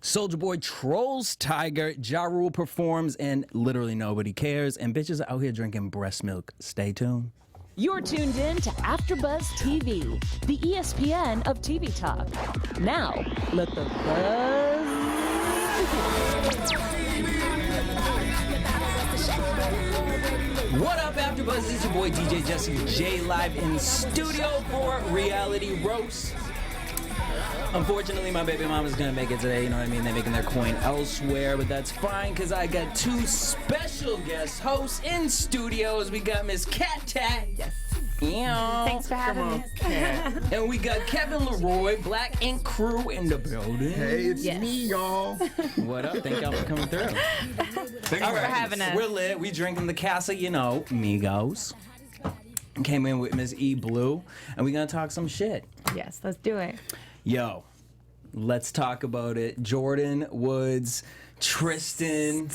Soulja Boy trolls Tyga, Ja Rule performs, and literally nobody cares. And bitches are out here drinking breast milk. Stay tuned. You're tuned in to AfterBuzz TV, the ESPN of TV talk. Now, let the buzz begin. What up, AfterBuzz? It's your boy DJ Jussie J, live in studio for Reality Roast. Unfortunately, my baby mama's gonna make it today, you know what I mean? They're making their coin elsewhere, but that's fine, because I got two special guest hosts in studios. We got Miss Cat Tat. Yes. Yeah. Thanks for having us. And we got Keven Laroy, Blac and crew in the building. Hey, it's me, y'all. What up? Thank y'all for coming through. Thanks for having us. We're lit. We drinking the Casa, you know, Migos. Came in with Miss E Blue, and we gonna talk some shit. Yes, let's do it. Yo, let's talk about it. Jordyn Woods, Tristan,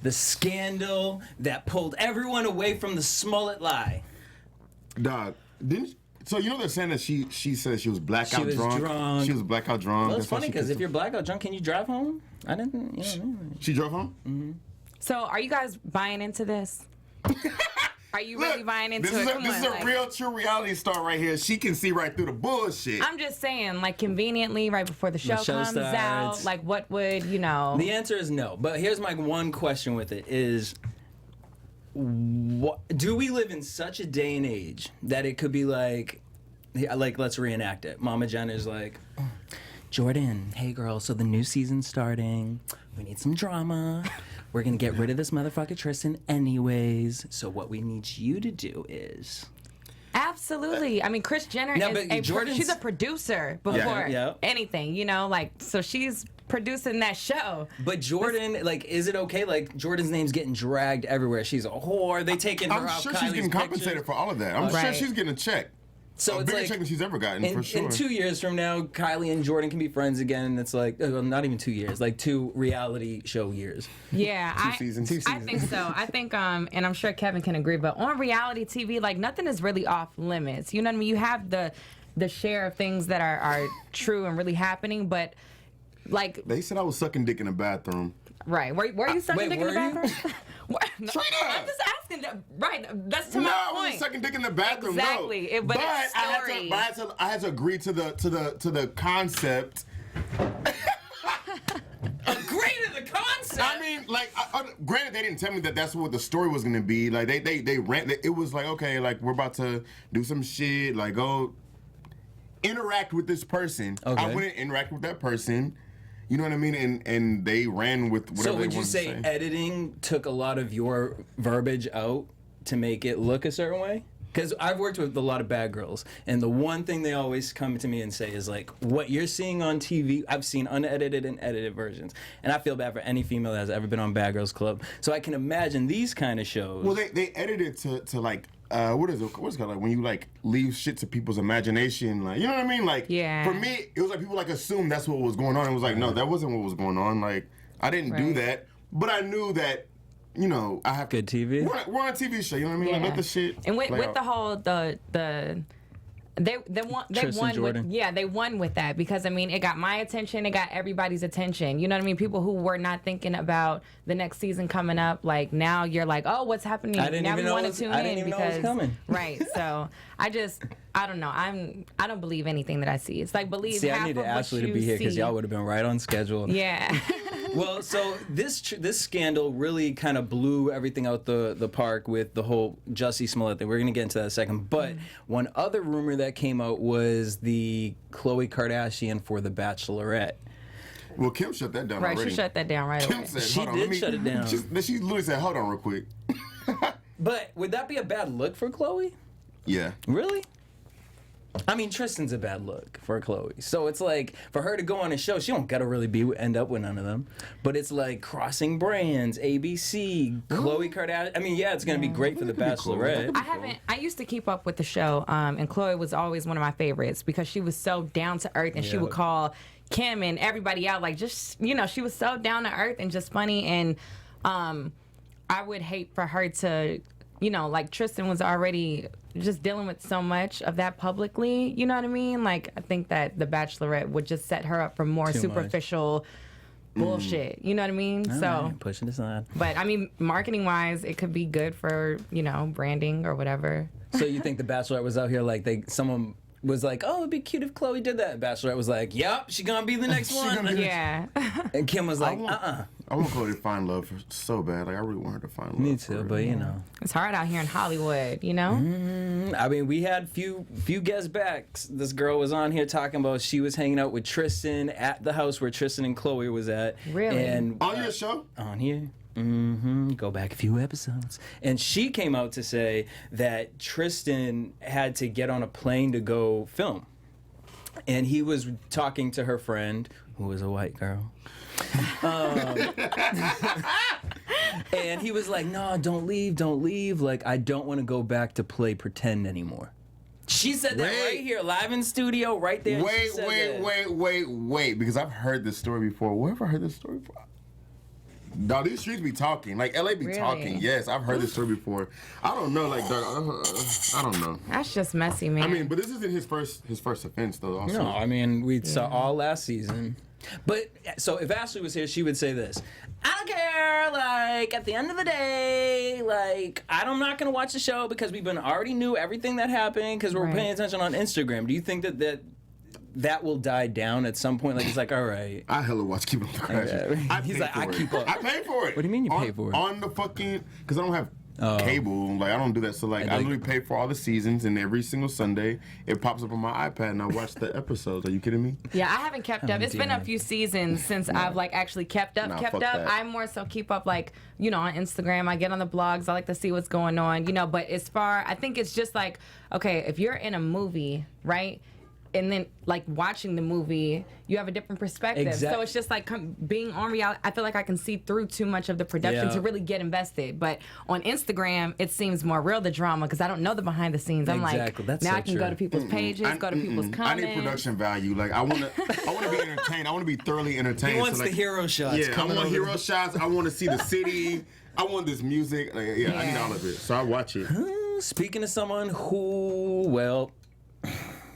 the scandal that pulled everyone away from the Smollett lie. Dog, so you know they're saying that she said she was blackout She was drunk. She was blackout drunk. Well, it's That's why funny she because picked if you're blackout drunk, can you drive home? I didn't, you know what I mean? She drove home? Mm-hmm. So, are you guys buying into this? Are you really buying into this it? This is a real, true reality star right here. She can see right through the bullshit. I'm just saying, like, conveniently, right before the show comes starts. out, like, what would, you know? The answer is no. But here's my one question with it is, do we live in such a day and age that it could be like let's reenact it. Mama Jen is like, Jordyn, hey girl, so the new season's starting. We need some drama. We're going to get rid of this motherfucker Tristan anyways. So what we need you to do is... Absolutely. I mean, Kris Jenner she's a producer before anything, you know? Like, so she's producing that show. But Jordyn, like, is it okay? Like, Jordyn's name's getting dragged everywhere. She's a whore. They taking her out. I'm sure Kylie's she's getting pictures. compensated for all of that. I'm sure she's getting a check. So a it's bigger like, check than she's ever gotten, for sure. In 2 years from now, Kylie and Jordyn can be friends again. And it's like, well, not even 2 years, like 2 reality show years. Yeah. Two seasons. I think so. I think, and I'm sure Keven can agree, but on reality TV, like, nothing is really off limits. You know what I mean? You have the share of things that are true and really happening, but, like... They said I was sucking dick in the bathroom. Right. Were you sucking dick in the bathroom? No, Straight up. I'm just asking. Right. That's to my I point. wasn't sucking dick in the bathroom. Exactly. No. But it's story. I had to agree to the concept. Agree to the concept? I mean, like, granted, they didn't tell me that that's what the story was gonna be. Like, they ran. It was like, okay, like, we're about to do some shit. Like, go interact with this person. Okay. I wouldn't interact with that person. You know what I mean? And they ran with whatever they wanted to say. So would you say editing took a lot of your verbiage out to make it look a certain way? Because I've worked with a lot of bad girls, and the one thing they always come to me and say is, like, what you're seeing on TV, I've seen unedited and edited versions. And I feel bad for any female that has ever been on Bad Girls Club. So I can imagine these kind of shows. Well, they edited to like, what's it called? Like, when you, like, leave shit to people's imagination. Like, you know what I mean? Like, for me, it was like people, like, assumed that's what was going on. It was like, no, that wasn't what was going on. Like, I didn't do that. But I knew that, you know, I have good TV. We're on a TV show, you know what I mean? Like, let the shit. And with play out. the whole they won with that, because I mean, it got my attention, it got everybody's attention. You know what I mean? People who were not thinking about the next season coming up, like, now you're like, oh, what's happening? I didn't now even we know want it to was- tune I didn't in even know it was coming. Right. So I don't know. I don't believe anything that I see. It's like, believe half I needed of what Ashley to you be here because see. y'all would have been right on schedule. Yeah. Well, so this scandal really kind of blew everything out the park with the whole Jussie Smollett thing. We're going to get into that in a second. But one other rumor that came out was the Khloe Kardashian for The Bachelorette. Well, Kim shut that down already. She shut that down right Kim away. said, She hold on, did shut it down. She literally said, hold on real quick. But would that be a bad look for Khloe? Yeah. Really? I mean, Tristan's a bad look for Khloe. So it's like, for her to go on a show, she don't gotta really end up with none of them. But it's like crossing brands, ABC, Khloe Kardashian. I mean, yeah, it's gonna be great for The Bachelorette. I used to keep up with the show, and Khloe was always one of my favorites because she was so down to earth, and she would call Kim and everybody out, like, just, you know, she was so down to earth and just funny. And I would hate for her to, you know, like, Tristan was already just dealing with so much of that publicly, you know what I mean? Like, I think that The Bachelorette would just set her up for more superficial bullshit. You know what I mean? Pushing aside. But I mean, marketing wise, it could be good for, branding or whatever. So you think the Bachelorette was out here like someone was like, oh, it'd be cute if Khloe did that. Bachelorette was like, yep, she's gonna be the next one. Yeah. And Kim was like, I want Khloe to find love so bad. Like, I really want her to find love. Me too, but it's hard out here in Hollywood, I mean, we had few guest backs. This girl was on here talking about she was hanging out with Tristan at the house where Tristan and Khloe was at. Really? And on your show? On here. Go back a few episodes. And she came out to say that Tristan had to get on a plane to go film. And he was talking to her friend, who was a white girl. And he was like, no, don't leave. Like, I don't want to go back to play pretend anymore. She said that right here, live in studio, right there. Wait. Because I've heard this story before. Where have I heard this story before? No, these streets be talking. Like, LA be talking. Yes, I've heard this story before. I don't know, like, I don't know. That's just messy, man. I mean, but this isn't his first offense, though. Also. No, I mean, we saw all last season. But, so if Ashley was here, she would say this. I don't care, like, at the end of the day, like, I'm not going to watch the show because we already knew everything that happened because we're paying attention on Instagram. Do you think that will die down at some point? Like, it's like, all right. I hella watch Keep Up the Kardashians. He's like, I keep up. I pay for it. What do you mean you pay for it? On the fucking, because I don't have cable. Like, I don't do that. So, like, I literally pay for all the seasons, and every single Sunday, it pops up on my iPad, and I watch the episodes. Are you kidding me? Yeah, I haven't kept up. It's been a few seasons since I've, like, actually kept up. That. I more so keep up, like, on Instagram. I get on the blogs. I like to see what's going on, But as far, I think it's just like, okay, if you're in a movie, right? And then, like, watching the movie, you have a different perspective. Exactly. So it's just like being on reality. I feel like I can see through too much of the production to really get invested. But on Instagram, it seems more real, the drama, because I don't know the behind the scenes. I'm like, that's now so I can true. go to people's pages, go to people's comments. I need production value. Like, I want to be entertained. I want to be thoroughly entertained. He wants so, like, the hero shots. Yeah, I want hero shots. I want to see the city. I want this music. Like, I need all of it. So I watch it. Speaking of someone who,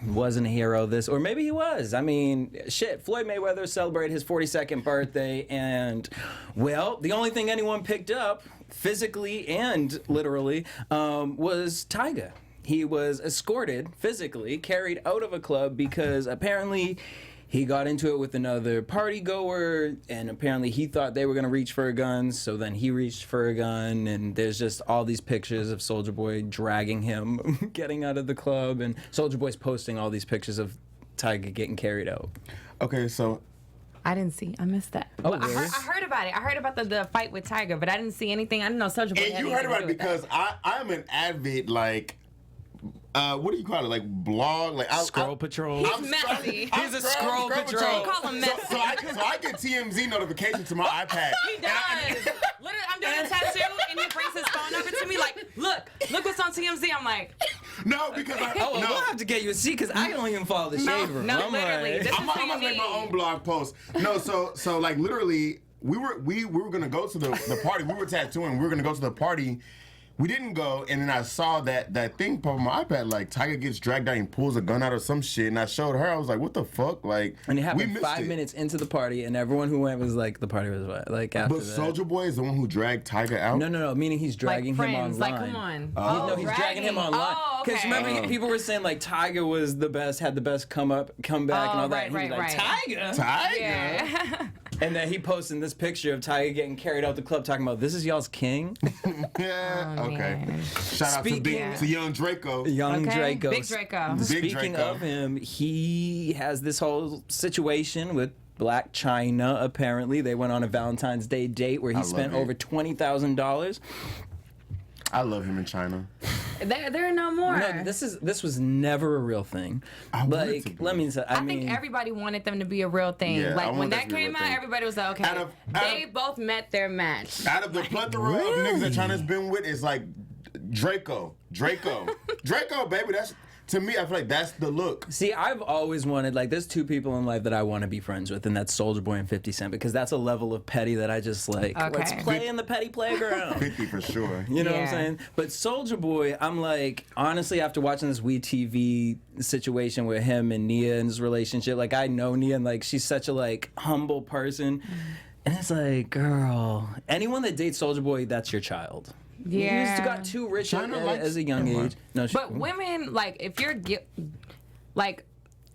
wasn't a hero or maybe he was. I mean, shit, Floyd Mayweather celebrated his 42nd birthday, and, the only thing anyone picked up, physically and literally, was Tyga. He was escorted, physically, carried out of a club because apparently he got into it with another party goer, and apparently he thought they were going to reach for a gun, so then he reached for a gun, and there's just all these pictures of Soulja Boy dragging him, getting out of the club, and Soulja Boy's posting all these pictures of Tyga getting carried out. Okay, so... I didn't see. I missed that. Oh, I heard about it. I heard about the fight with Tyga, but I didn't see anything. I didn't know Soulja Boy. And you heard about it because I'm an avid, like... what do you call it? Like blog, like Scroll Patrol. He's messy. He's a Scroll Patrol. They call him messy. So I get TMZ notifications to my iPad. He does. Literally, I'm doing a tattoo, and he brings his phone over to me like, look what's on TMZ. I'm like, no, because we'll have to get you a seat because I don't even follow the Shade Room. No, literally. This I'm gonna make my own blog post. No, so like literally, we were gonna go to the party. We were tattooing. We were gonna go to the party. We didn't go, and then I saw that thing pop on my iPad, like Tyga gets dragged out and pulls a gun out or some shit, and I showed her. I was like, "What the fuck?" Like, and it happened 5 minutes into the party, and everyone who went was like, "The party was what?" Like after that. But Soulja Boy is the one who dragged Tyga out. No, meaning he's dragging him online. Like, come on. No, he's dragging him online. Because remember, people were saying like Tyga was the best, had the best comeback, and all that. And he was like, Tyga. Yeah. And then he posted this picture of Tyga getting carried out the club, talking about this is y'all's king. Yeah. Okay. Shout out to young Draco. Draco. Big Draco. Speaking of him, he has this whole situation with Blac Chyna, apparently. They went on a Valentine's Day date where he spent over $20,000. I love him in China. They're no more. No, this was never a real thing. Let me say, I think everybody wanted them to be a real thing. Yeah, like when that came out, everybody was like, okay, they both met their match. Out of the plethora of niggas that China's been with, it's like Draco, baby. That's, to me, I feel like that's the look. See, I've always wanted, like, there's two people in life that I want to be friends with, and that's Soulja Boy and 50 Cent, because that's a level of petty that I just like, let's play in the petty playground. 50 for sure. You know what I'm saying? But Soulja Boy, I'm like, honestly, after watching this WeTV situation with him and Nia and his relationship, like, I know Nia, and, like, she's such a, like, humble person. And it's like, girl, anyone that dates Soulja Boy, that's your child. Yeah. You got too rich China likes- as a young age. No, But women, like, if you're like,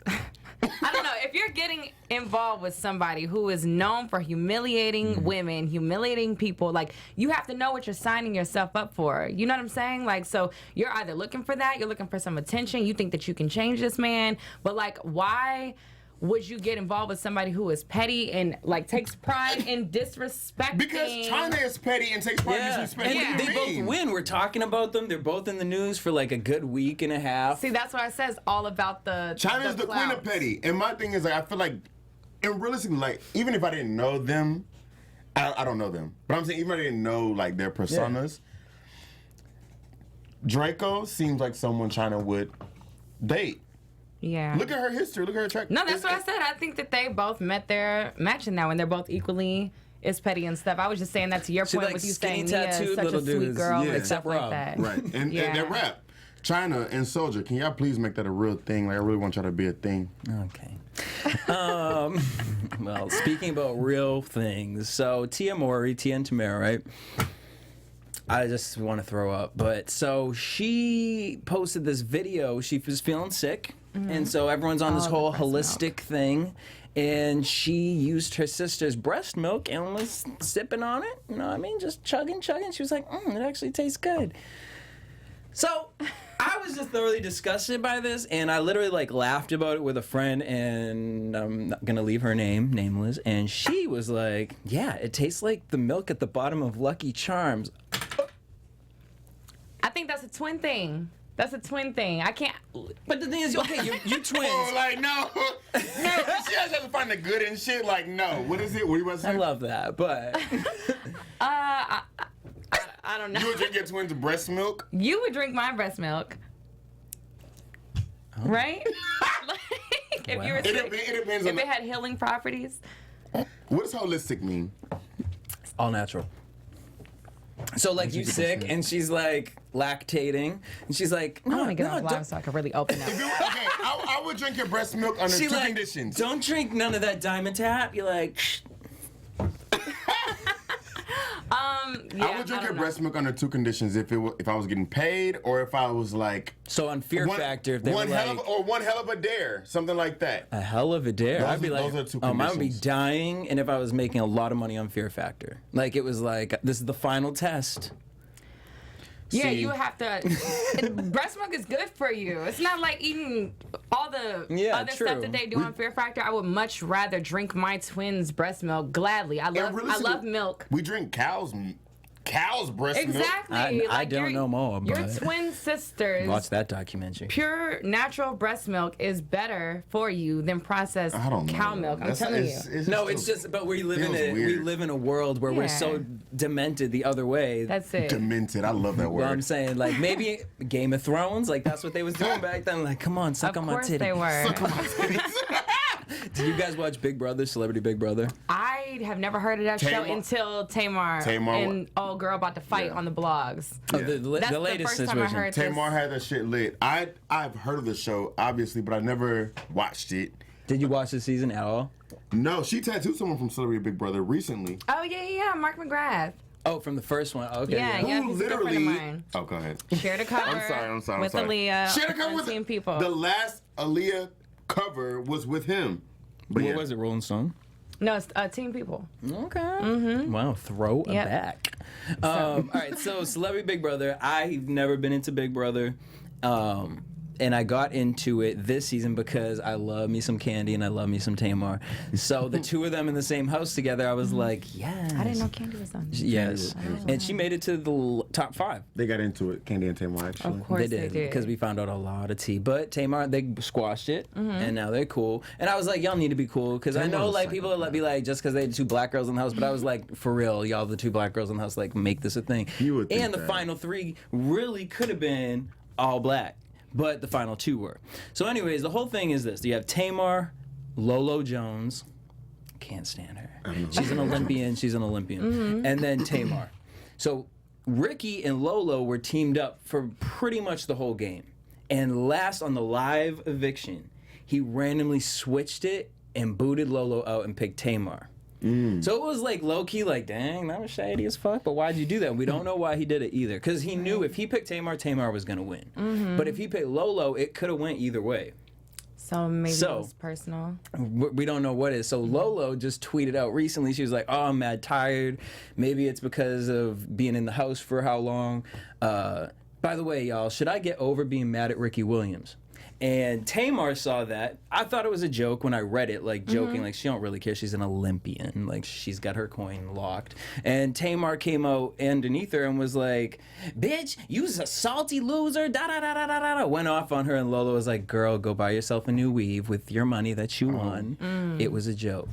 I don't know, if you're getting involved with somebody who is known for humiliating women, humiliating people, like, you have to know what you're signing yourself up for. You know what I'm saying? Like, so you're either looking for that, you're looking for some attention, you think that you can change this man, but like, why would you get involved with somebody who is petty and like takes pride in disrespecting? Because Chyna is petty and takes pride in disrespecting. And they both win. We're talking about them. They're both in the news for like a good week and a half. See, that's why it says all about the Chyna's the queen of petty. And my thing is, like, I feel like, and realistically, like, even if I didn't know them, I don't know them. But I'm saying, even if I didn't know, like, their personas, Draco seems like someone Chyna would date. Yeah. Look at her history. Look at her track. No, that's what I said. I think that they both met their match in that, and they're both equally as petty and stuff. I was just saying that to your point like with you skinny saying Nia is such a little sweet dudes. girl Yeah. and stuff Except like Rob. that. Right. And that rap. Chyna and Soulja, can y'all please make that a real thing? Like, I really want y'all to be a thing. Okay. Well, speaking about real things, so Tia and Tamara, right? I just want to throw up. But so she posted this video. She was feeling sick. And so everyone's on this whole holistic thing. And she used her sister's breast milk and was sipping on it. You know what I mean? Just chugging. She was like, it actually tastes good. So I was just thoroughly disgusted by this. And I literally like laughed about it with a friend. And I'm not going to leave her name nameless. And she was like, yeah, it tastes like the milk at the bottom of Lucky Charms. I think that's a twin thing. That's a twin thing. I can't. But the thing is, okay, you twins. Oh, like, no. No, she has to find the good in shit. Like, no. What is it? What are you about to say? I love that, but I don't know. You would drink your twins' breast milk? You would drink my breast milk. Right? Like, if you were It depends on if it had healing properties. What does holistic mean? all natural. So like you sick and she's like lactating and she's like, I want to get no, on live so I can really open up. Okay, I would drink your breast milk under two conditions. Don't drink none of that Diamond Tap. You're like, Yeah, I would drink your breast milk under two conditions: if I was getting paid, or if I was like. So on Fear Factor, if they one were hell like, of, or one hell of a dare, something like that. a hell of a dare, I'd be like, those are two I would be conditions. dying. And if I was making a lot of money on Fear Factor, like it was like, this is the final test. Yeah, See? you have to. Breast milk is good for you. It's not like eating all the other true. stuff that they do on Fear Factor. I would much rather drink my twins' breast milk gladly. I love milk. We drink cow's breast milk. Exactly. I don't know more, Your but twin sisters. watch that documentary. Pure natural breast milk is better for you than processed I don't know. cow milk. I'm telling you. No, it's just, but we live feels weird. in a world where we're so demented the other way. That's it. Demented. I love that word. Well, I'm saying, like, maybe Game of Thrones, like, that's what they was doing back then. Like, come on, suck Of on my course titty. they were. Did you guys watch Big Brother, Celebrity Big Brother? I have never heard of that show until Tamar and old girl about to fight on the blogs. Oh, Yeah. That's the latest the first time I situation. heard Tamar this. had that shit lit. I've heard of the show, obviously, but I never watched it. Did you watch the season at all? No, she tattooed someone from Celebrity Big Brother recently. Oh, yeah, Mark McGrath. Oh, from the first one. Okay. Yeah, yeah. he's a good friend of mine. Oh, go ahead. Shared a cover I'm sorry. with Aaliyah Shared a cover on with Team People. The last Aaliyah cover was with him. But What was it, Rolling Stone? No, it's Team People. Okay. Mm-hmm. Wow, throw Yep. back. All right, so Celebrity Big Brother. I've never been into Big Brother. And I got into it this season because I love me some Candy and I love me some Tamar. So the two of them in the same house together, I was like, yes. I didn't know Candy was on. Yes. And she made it to the top 5. They got into it, Candy and Tamar, actually. Of course They did because we found out a lot of tea. But Tamar, they squashed it, and now they're cool. And I was like, y'all need to be cool because I know like people will be like, just because they had 2 black girls in the house. But I was like, for real, y'all the 2 black girls in the house, like make this a thing. You would think and the that. final 3 really could have been all black, but the final 2 were. So, anyways, the whole thing is this: you have Tamar, Lolo Jones. Can't stand her. She's an Olympian. And then Tamar. So Ricky and Lolo were teamed up for pretty much the whole game. And last on the live eviction, he randomly switched it and booted Lolo out and picked Tamar. So it was like low key, like, dang, that was shady as fuck. But why'd you do that? We don't know why he did it either, because he knew if he picked Tamar was gonna win. But if he picked Lolo, it could have went either way. So maybe it was personal. We don't know what is. So Lolo just tweeted out recently. She was like, "Oh, I'm mad tired. Maybe it's because of being in the house for how long." By the way, y'all, should I get over being mad at Ricky Williams? And Tamar saw that. I thought it was a joke when I read it, like joking, like she don't really care. She's an Olympian, like she's got her coin locked. And Tamar came out underneath her and was like, "Bitch, you's a salty loser." Da da da da da da. Went off on her, and Lola was like, "Girl, go buy yourself a new weave with your money that you won." It was a joke.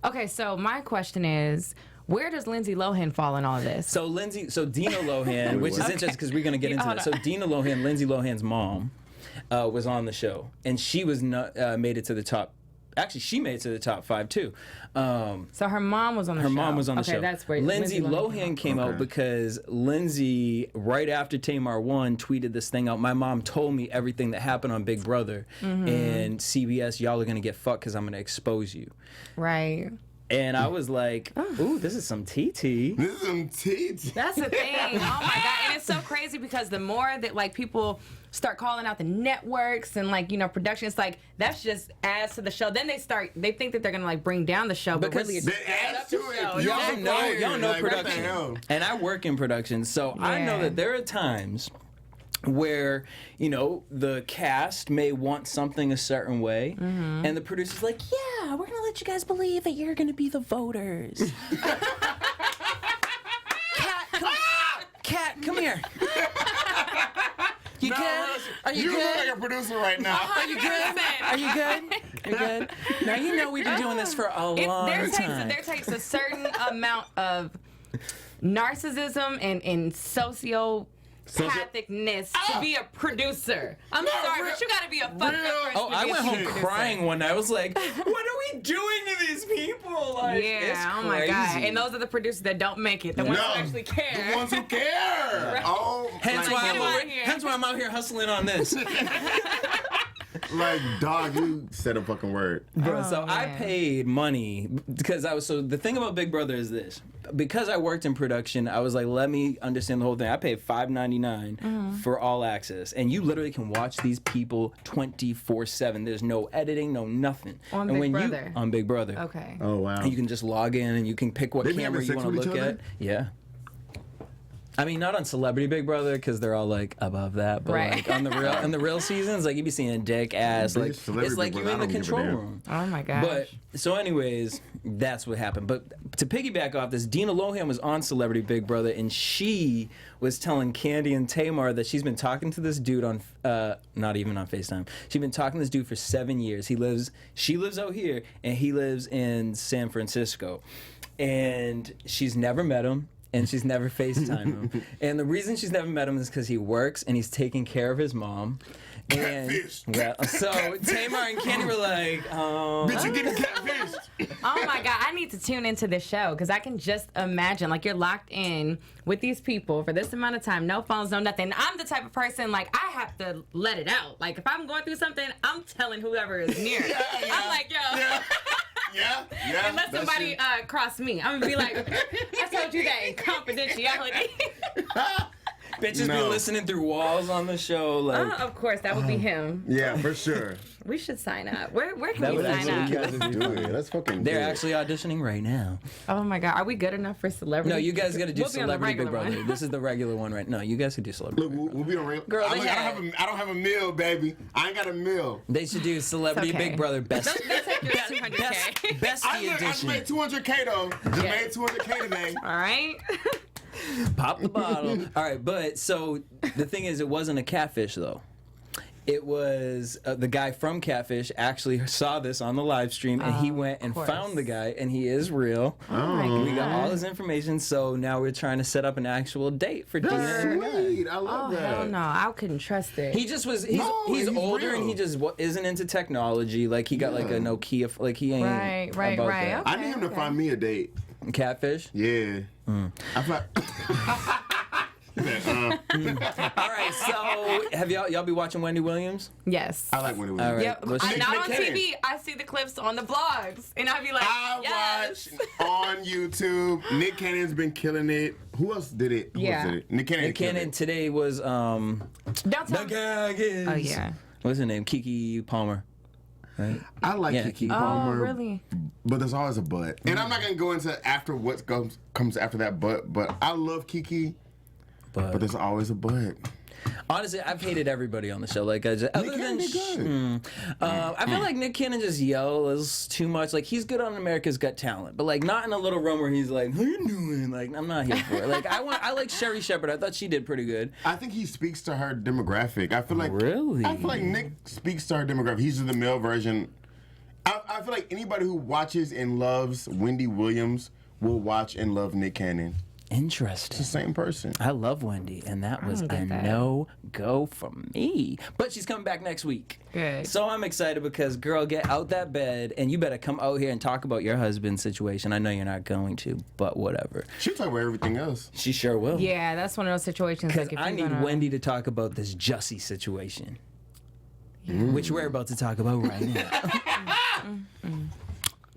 Okay, so my question is, where does Lindsay Lohan fall in all of this? So Dina Lohan, which is interesting because we're gonna get into that. So Dina Lohan, Lindsay Lohan's mom, was on the show, and she was not made it to the top. Actually, she made it to the top 5 too. So her mom was on the show. Her mom was on the show. Okay, that's where Lindsay Lohan came out because Lindsay, right after Tamar won, tweeted this thing out. "My mom told me everything that happened on Big Brother, and CBS, y'all are gonna get fucked because I'm gonna expose you." Right. And I was like, "Ooh, this is some TT." This is some TT. That's the thing. Oh my God. And it's so crazy because the more that like people start calling out the networks and like, you know, production, it's like that's just adds to the show. Then they think that they're gonna like bring down the show, but really it's add up to the show. Y'all know like, production. And I work in production, so I know that there are times where, you know, the cast may want something a certain way, and the producer's like, "Yeah, we're gonna let you guys believe that you're gonna be the voters." Cat, come here. You good? Are you good? good? You look like a producer right now. Are you good? Are you good? You're good. Now you know we've been doing this for a long time. There takes a certain amount of narcissism and sociopathicness to be a producer. I'm sorry, but you gotta be a fucked up person. Oh, I went home crying one night. I was like, "What are we doing to these people?" Like, yeah, oh my God. And those are the producers that don't make it. The ones who actually care. The ones who care. Right. Oh, hence why I'm out here hustling on this. Like, dog, you said a fucking word. Bro, so I paid money because so the thing about Big Brother is this. Because I worked in production, I was like, let me understand the whole thing. I paid $5.99 for all access. And you literally can watch these people 24/7. There's no editing, no nothing. On Big Brother? On Big Brother. Okay. Oh, wow. And you can just log in and you can pick what camera you want to look at. Yeah. I mean, not on Celebrity Big Brother because they're all like above that, but like on the real seasons, like you be seeing dick ass, like it's like you're in the control room. Oh my gosh. But so, anyways, that's what happened. But to piggyback off this, Dina Lohan was on Celebrity Big Brother, and she was telling Candy and Tamar that she's been talking to this dude on, not even on FaceTime. She's been talking to this dude for 7 years. She lives out here, and he lives in San Francisco, and she's never met him. And she's never FaceTimed him. And the reason she's never met him is because he works and he's taking care of his mom. Catfish. So Tamar and Candy were like, Bitch, you getting catfished. Oh my God, I need to tune into this show because I can just imagine, like, you're locked in with these people for this amount of time, no phones, no nothing. I'm the type of person, like, I have to let it out. Like, if I'm going through something, I'm telling whoever is near. I'm like, yo. Yeah. Unless somebody cross me, I'm gonna be like, I told you that in confidentiality. bitches be listening through walls on the show. Like, of course, that would be him. Yeah, for sure. We should sign up. Where can we sign up? You guys are doing it. Let's fucking They're actually auditioning right now. Oh my God, are we good enough for Celebrity? No, you guys got to do Celebrity Big Brother. One. This is the regular one right now. No, you guys could do Celebrity. Look, we'll be on regular. Girl, I don't have a meal, baby. I ain't got a meal. They should do Celebrity Big Brother best. They'll take your 200K. Bestie edition. I just made 200K though. Just made 200K today. All right. Pop the bottle. All right, but so the thing is, it wasn't a catfish though. It was the guy from Catfish actually saw this on the live stream, and he went and found the guy, and he is real. Oh, we got all his information, so now we're trying to set up an actual date for Dina. Sweet, I love that. Hell no, I couldn't trust it. He just was. He's older, real. and he just isn't into technology. Like he got like a Nokia. Like he ain't Right. about Okay, that. I need him to find me a date. Catfish. Yeah. I feel like All right, so have y'all be watching Wendy Williams? Yes. I like Wendy Williams. All right. Yep. I'm not on TV. I see the clips on the blogs, and I'd be like, yes. I watch on YouTube. Nick Cannon's been killing it. Who else did it? Who else did it? Nick Cannon today was Downtown. Oh yeah. What's her name? Keke Palmer. Right? I like Keke Palmer. Oh really? But there's always a but. And I'm not gonna go into after what comes after that but I love Keke. But there's always a but. Honestly, I've hated everybody on the show. Like, other than good. I feel like Nick Cannon just yells too much. Like, he's good on America's Got Talent, but like not in a little room where he's like, "How you doing?" Like, I'm not here for it. Like, I like Sherry Shepherd. I thought she did pretty good. I think he speaks to her demographic. I feel like really. I feel like Nick speaks to her demographic. He's the male version. I feel like anybody who watches and loves Wendy Williams will watch and love Nick Cannon. Interesting. It's the same person. I love Wendy, and that was a no-go for me. But she's coming back next week. Good. So I'm excited because, girl, get out that bed, and you better come out here and talk about your husband's situation. I know you're not going to, but whatever. She'll talk about everything else. She sure will. Yeah, that's one of those situations. Because like, I need Wendy to talk about this Jussie situation, which we're about to talk about right now.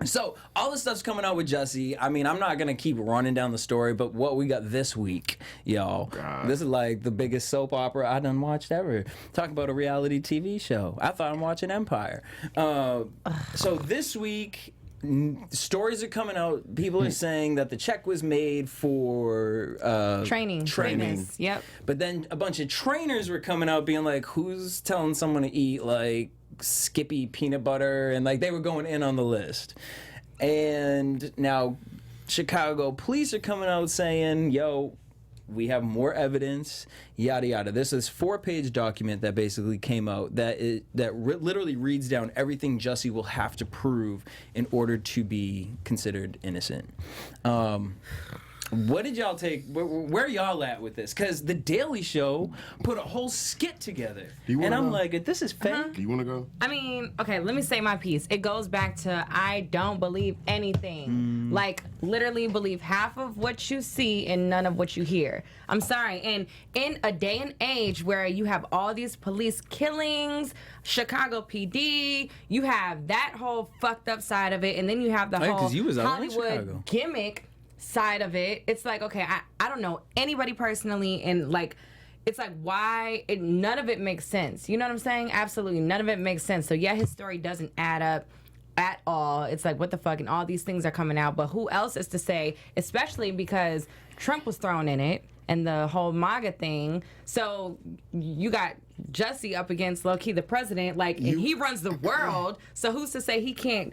So, all this stuff's coming out with Jussie. I mean, I'm not going to keep running down the story, but what we got this week, y'all. God. This is like the biggest soap opera I done watched ever. Talk about a reality TV show. I thought I'm watching Empire. So, this week, stories are coming out. People are saying that the check was made for training. Trainers. Yep. But then a bunch of trainers were coming out being like, who's telling someone to eat, like, Skippy peanut butter, and like they were going in on the list. And now Chicago police are coming out saying, yo, we have more evidence, yada yada. This is 4-page document that basically came out that literally reads down everything Jussie will have to prove in order to be considered innocent. What did y'all take? Where are y'all at with this? Because The Daily Show put a whole skit together. And I'm like, this is fake. Do you want to go? I mean, okay, let me say my piece. It goes back to I don't believe anything. Like, literally believe half of what you see and none of what you hear. I'm sorry. And in a day and age where you have all these police killings, Chicago PD, you have that whole fucked up side of it, and then you have the whole Hollywood gimmick side of it. It's like, okay, I don't know anybody personally, and like, it's like, why none of it makes sense. You know what I'm saying? Absolutely none of it makes sense. So yeah, his story doesn't add up at all. It's like, what the fuck, and all these things are coming out, but who else is to say, especially because Trump was thrown in it and the whole MAGA thing. So you got Jussie up against low-key the president, like, and he runs the world, so who's to say he can't?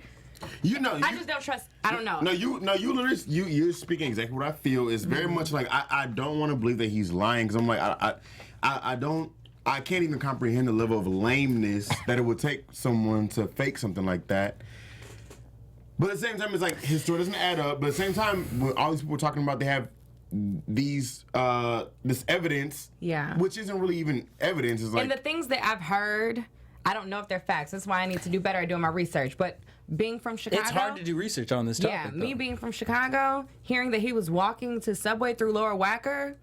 I just don't trust. I don't know. You literally, you're speaking exactly what I feel. Is very much like I don't want to believe that he's lying, because I'm like I can't even comprehend the level of lameness that it would take someone to fake something like that. But at the same time, it's like his story doesn't add up. But at the same time, when all these people are talking about, they have these this evidence, which isn't really even evidence. Is like, and the things that I've heard, I don't know if they're facts. That's why I need to do better at doing my research. But being from Chicago, it's hard to do research on this topic. Yeah, me being from Chicago, hearing that he was walking to Subway through Lower Wacker.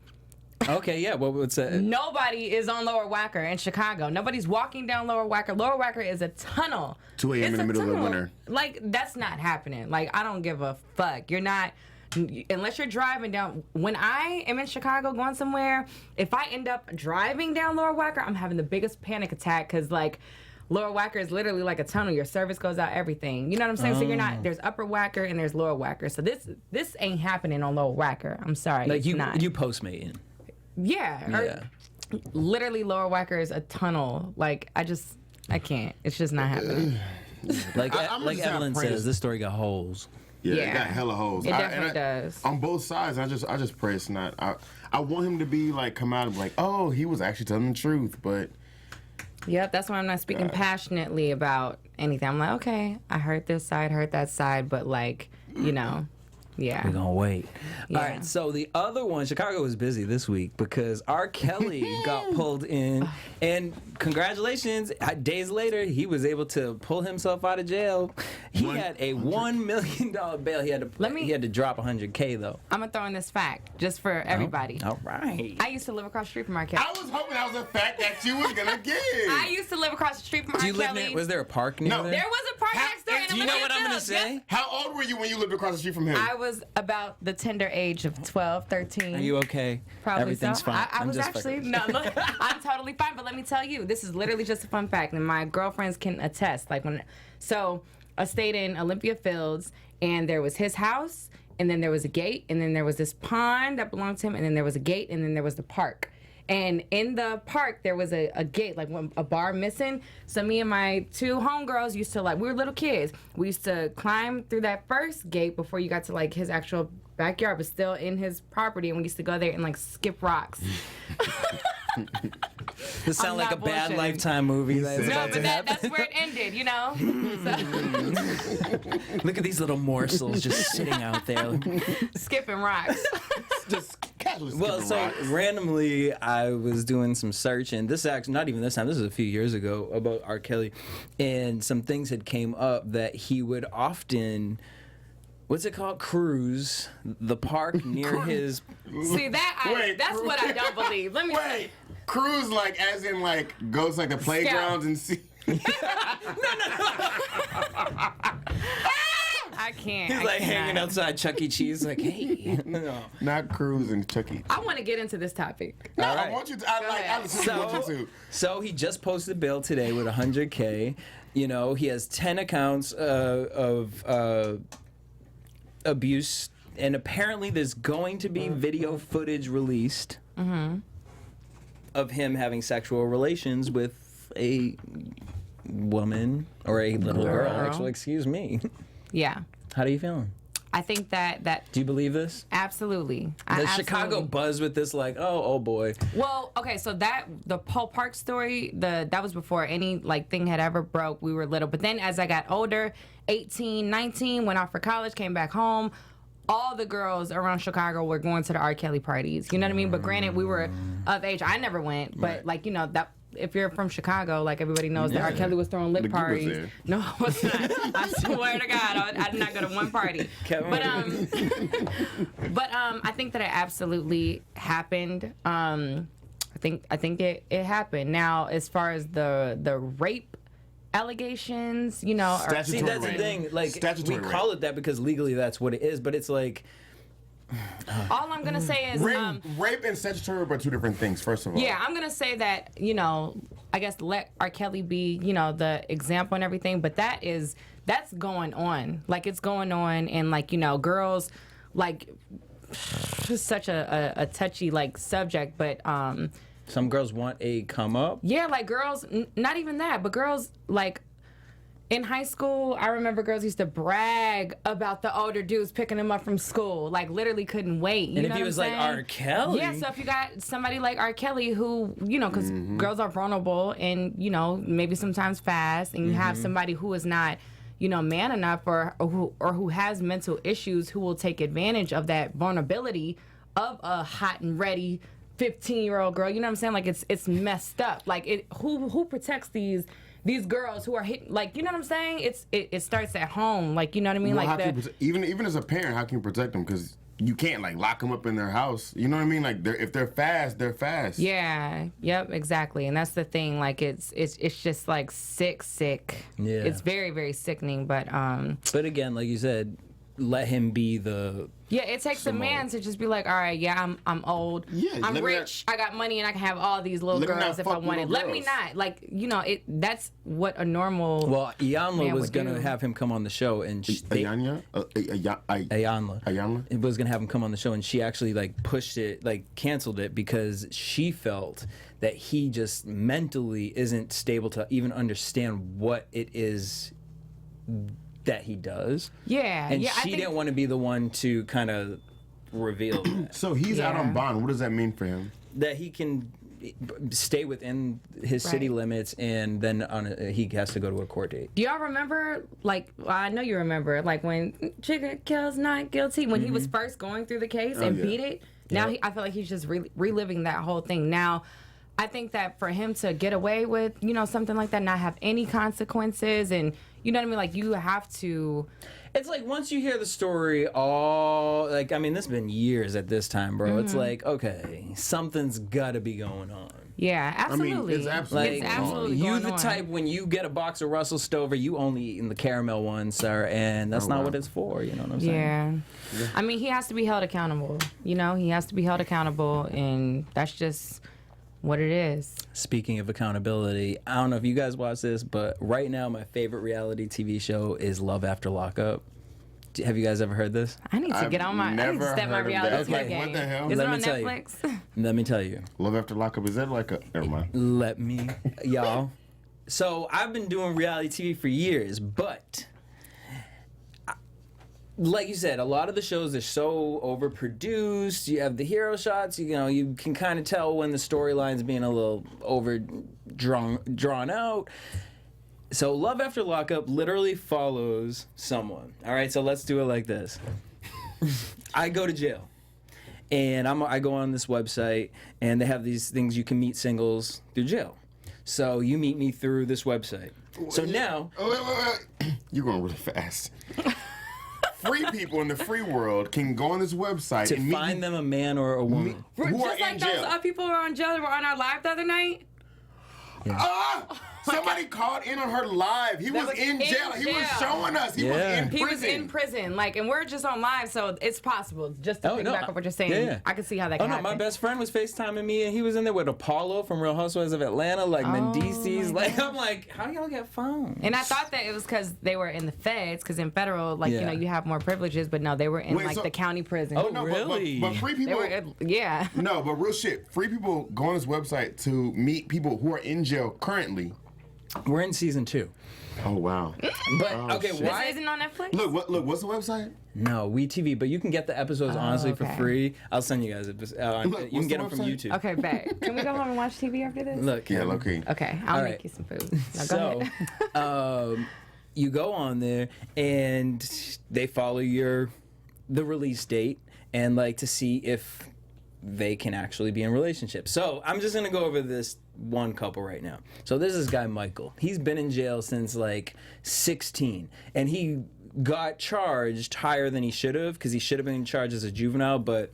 Okay, yeah. What's that? Nobody is on Lower Wacker in Chicago. Nobody's walking down Lower Wacker. Lower Wacker is a tunnel. 2 a.m. in the middle of winter. Like, that's not happening. Like, I don't give a fuck. You're not, unless you're driving down. When I am in Chicago going somewhere, if I end up driving down Lower Wacker, I'm having the biggest panic attack, because, like, Lower Wacker is literally like a tunnel. Your service goes out, everything. You know what I'm saying? So you're not, there's Upper Wacker and there's Lower Wacker. So this ain't happening on Lower Wacker. I'm sorry. Like, it's you not. you Postmating. Yeah. Literally, Lower Wacker is a tunnel. Like, I can't. It's just not happening. Like Evelyn says, this story got holes. Yeah, it got hella holes. It definitely does. On both sides, I just pray it's not. I want him to be like, come out and be like, oh, he was actually telling the truth, but. Yep, that's why I'm not speaking passionately about anything. I'm like, okay, I heard this side, heard that side, but like, you know, yeah. We're gonna wait. Yeah. All right, so the other one, Chicago was busy this week because R. Kelly got pulled in, and congratulations, days later, he was able to pull himself out of jail. He had a $1 million bail. He had to drop $100K though. I'm gonna throw in this fact just for everybody. All right. I used to live across the street from R. Kelly. I was hoping that was a fact that you was gonna give. I used to live across the street from R. Kelly. Was there a park near there? There was a park next door. Do you know what I'm gonna say? Yes. How old were you when you lived across the street from him? I was about the tender age of 12, 13. Are you okay? Probably Everything's so. fine. I was actually look, I'm totally fine. But let me tell you, this is literally just a fun fact, and my girlfriends can attest. I stayed in Olympia Fields, and there was his house, and then there was a gate, and then there was this pond that belonged to him, and then there was a gate, and then there was the park. And in the park, there was a gate, like a bar missing. So me and my two homegirls used to, we were little kids. We used to climb through that first gate before you got to, his actual backyard, but still in his property. And we used to go there and, skip rocks. This sounds like a bad Lifetime movie. That's where it ended, you know? Look at these little morsels just sitting out there. Skipping rocks. Just casually randomly, I was doing some search, and this actually, not even this time, this is a few years ago, about R. Kelly, and some things had came up that he would often... What's it called? Cruise the park near his. See that's what I don't believe. Let me see. Cruise as in goes to the playgrounds and see. No. I can't. He's hanging outside Chuck E. Cheese, hey. No. Not cruising Chuck E. Cheese. I want to get into this topic. No, I want you to. I want you to. So he just posted a bill today with $100K. You know, he has 10 accounts of abuse, and apparently there's going to be video footage released of him having sexual relations with a woman or a little girl. Actually, excuse me. Yeah. How do you feeling? I think that. Do you believe this? Absolutely. Chicago buzz with this, oh boy. Well, okay, so the Paul Park story, that was before any thing had ever broke. We were little, but then as I got older, 18, 19, went off for college, came back home. All the girls around Chicago were going to the R. Kelly parties. You know what I mean? But granted, we were of age. I never went, but that. If you're from Chicago, everybody knows that R. Kelly was throwing lit parties. No, it's not. I swear to God, I did not go to one party. But I think that it absolutely happened. I think it happened. Now, as far as the rape allegations, see, that's the thing. We call it that because legally that's what it is, but it's all I'm gonna say is rape and statutory are two different things. First of all, yeah, I'm gonna say that I guess let R. Kelly be the example and everything, but that's going on. It's going on, and girls just such a touchy subject, but some girls want a come up. Yeah, girls, not even that, but girls in high school, I remember girls used to brag about the older dudes picking them up from school. Literally couldn't wait. You and know if he what was I'm saying? R. Kelly. Yeah, so if you got somebody like R. Kelly who, because girls are vulnerable and, maybe sometimes fast, and you have somebody who is not, man enough or who has mental issues who will take advantage of that vulnerability of a hot and ready 15-year-old girl. You know what I'm saying? It's messed up. Who protects these girls who are hit, you know what I'm saying? It starts at home, you know what I mean? Well, even as a parent, how can you protect them? Because you can't lock them up in their house. You know what I mean? If they're fast, they're fast. Yeah. Yep. Exactly. And that's the thing. It's just sick. Yeah. It's very, very sickening. But again, like you said, let him be the. Yeah, it takes a man to just be all right, yeah, I'm old, I'm rich, I got money, and I can have all these little girls if I wanted. Let me not. That's what a normal. Well, Iyanla was going to have him come on the show, and Iyanla it was going to have him come on the show, and she actually pushed it, canceled it because she felt that he just mentally isn't stable to even understand what it is that he does. Yeah. And she didn't want to be the one to kind of reveal that. So he's out on bond. What does that mean for him? That he can stay within his city limits, and then he has to go to a court date. Do y'all remember, I know you remember, when Chica Kills Not Guilty, when he was first going through the case and beat it? Now I feel like he's just reliving that whole thing. Now, I think that for him to get away with, something like that, not have any consequences, and, You know what I mean? Like, you have to. It's like once you hear the story, this has been years at this time, bro. It's like, okay, something's got to be going on. Yeah, absolutely. I mean, it's absolutely You the type when you get a box of Russell Stover, you only eating the caramel one, sir, and that's not what it's for. You know what I'm saying? Yeah. I mean, he has to be held accountable. You know, he has to be held accountable, and that's just what it is. Speaking of accountability, I don't know if you guys watch this, but right now my favorite reality TV show is Love After Lockup. Have you guys ever heard this? I need to get on my. I need to step my reality TV game. What the hell? Is it on Netflix? Let me tell you. Love After Lockup, is that like a... Never mind. Y'all. So I've been doing reality TV for years, but like you said, a lot of the shows are so overproduced. You have the hero shots. You know, you can kind of tell when the storyline's being a little drawn out. So Love After Lockup literally follows someone. All right, so let's do it like this. I go to jail, and I go on this website, and they have these things you can meet singles through jail. So you meet me through this website. So now... Wait. You're going really fast. Free people in the free world can go on this website and find them a man or a woman. Just like those people who were on jail that were on our live the other night? Yeah. Somebody called in on her live. He was in jail. He was showing us. He was in prison. He was in prison. Like, and we're just on live, so it's possible. Just to pick back up what you're saying, I can see how that can happen. My best friend was FaceTiming me, and he was in there with Apollo from Real Housewives of Atlanta, like Mendices. Like, I'm like, how y'all get phones? And I thought that it was because they were in the feds, because in federal, like, you know, you have more privileges, but no, they were in, the county prison. Oh, no, really? But free people... yeah. No, but real shit. Free people go on this website to meet people who are in jail currently. We're in season 2. Oh wow! But okay, shit. This isn't on Netflix. Look, what's the website? No, WeTV, but you can get the episodes honestly for free. I'll send you guys. You can get them from YouTube. Okay, babe. Can we go home and watch TV after this? Look, yeah, okay. Okay, I'll make you some food. Now, go ahead. You go on there and they follow the release date and like to see if they can actually be in relationships. So I'm just gonna go over this one couple right now. So there's this guy Michael. He's been in jail since like 16, and he got charged higher than he should have because he should have been charged as a juvenile, but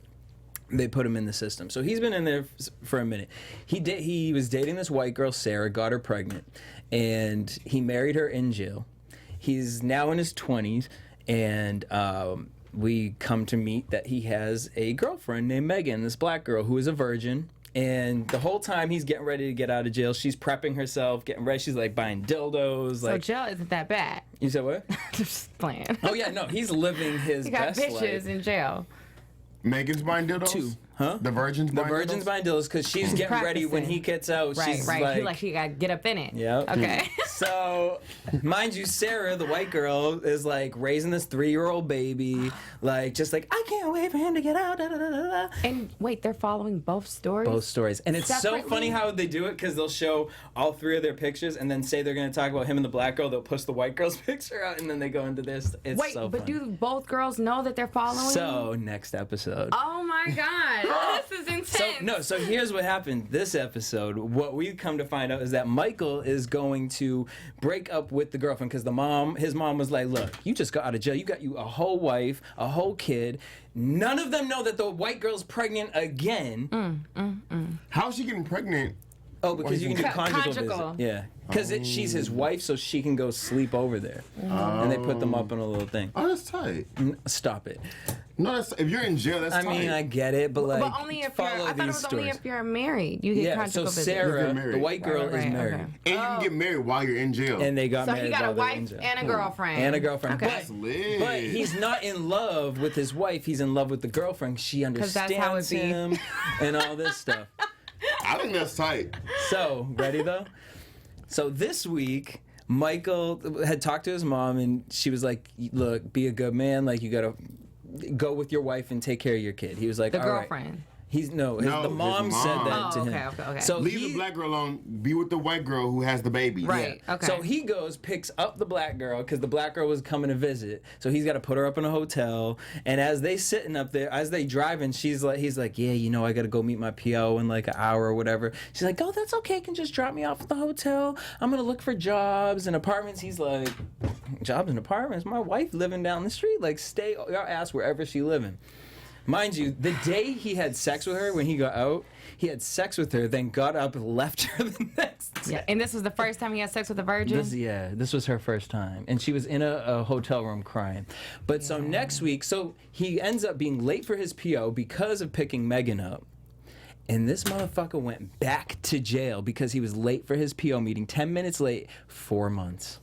they put him in the system. So he's been in there for a minute. He was dating this white girl, Sarah, got her pregnant, and he married her in jail. He's now in his 20s, and we come to meet that he has a girlfriend named Megan, this black girl who is a virgin. And the whole time he's getting ready to get out of jail, she's prepping herself, getting ready. She's like buying dildos. So jail isn't that bad. You said what? Just playing. Oh yeah, no, he's living his best life. He got bitches in jail. Megan's buying dildos? 2. Huh? The virgin's buying dildos because she's getting ready when he gets out. Right, she's right. She got to get up in it. Yep. Okay. So, mind you, Sarah, the white girl, is like raising this 3-year-old baby. Like, just like, I can't wait for him to get out. Da, da, da, da. And wait, they're following both stories? Both stories. And it's separately? so funny how they do it because they'll show all 3 of their pictures and then say they're going to talk about him and the black girl. They'll push the white girl's picture out and then they go into this. It's wait, so but funny. do both girls know that they're following? So, next episode. Oh my God. This is intense. So here's what happened this episode. What we come to find out is that Michael is going to break up with the girlfriend because his mom was like, look, you just got out of jail. You got a whole wife, a whole kid. None of them know that the white girl's pregnant again. How's she getting pregnant? Oh, because you can do conjugal visit. Yeah. Because she's his wife, so she can go sleep over there. And they put them up in a little thing. Oh, that's tight. Stop it. No, if you're in jail, that's tight. I mean, I get it, but like, only if follow I thought it was stories. only if you're married. You get conjugal visit. So Sarah, the white girl, is married. Okay. And you can get married while you're in jail. And they got So married he got a while they were in wife jail. and a girlfriend. And a girlfriend. Okay. That's lit. But he's not in love with his wife. He's in love with the girlfriend. She understands him and all this stuff. I think that's tight. So, ready though? So this week, Michael had talked to his mom, and she was like, look, be a good man. Like, you got to go with your wife and take care of your kid. He was like, The all girlfriend. Right. The mom said that to him. Okay. So leave the black girl alone. Be with the white girl who has the baby. Right. Yeah. Okay. So he picks up the black girl because the black girl was coming to visit. So he's got to put her up in a hotel. And as they sitting up there, as they driving, he's like, yeah, I got to go meet my PO in like an hour or whatever. She's like, oh, that's okay. You can just drop me off at the hotel. I'm gonna look for jobs and apartments. He's like, jobs and apartments. My wife living down the street. Like, stay your ass wherever she living. Mind you, the day he had sex with her, when he got out, he had sex with her, then got up and left her the next day. Yeah, and this was the first time he had sex with a virgin? This was her first time. And she was in a hotel room crying. But so next week, so he ends up being late for his PO because of picking Megan up. And this motherfucker went back to jail because he was late for his PO meeting, 10 minutes late, 4 months.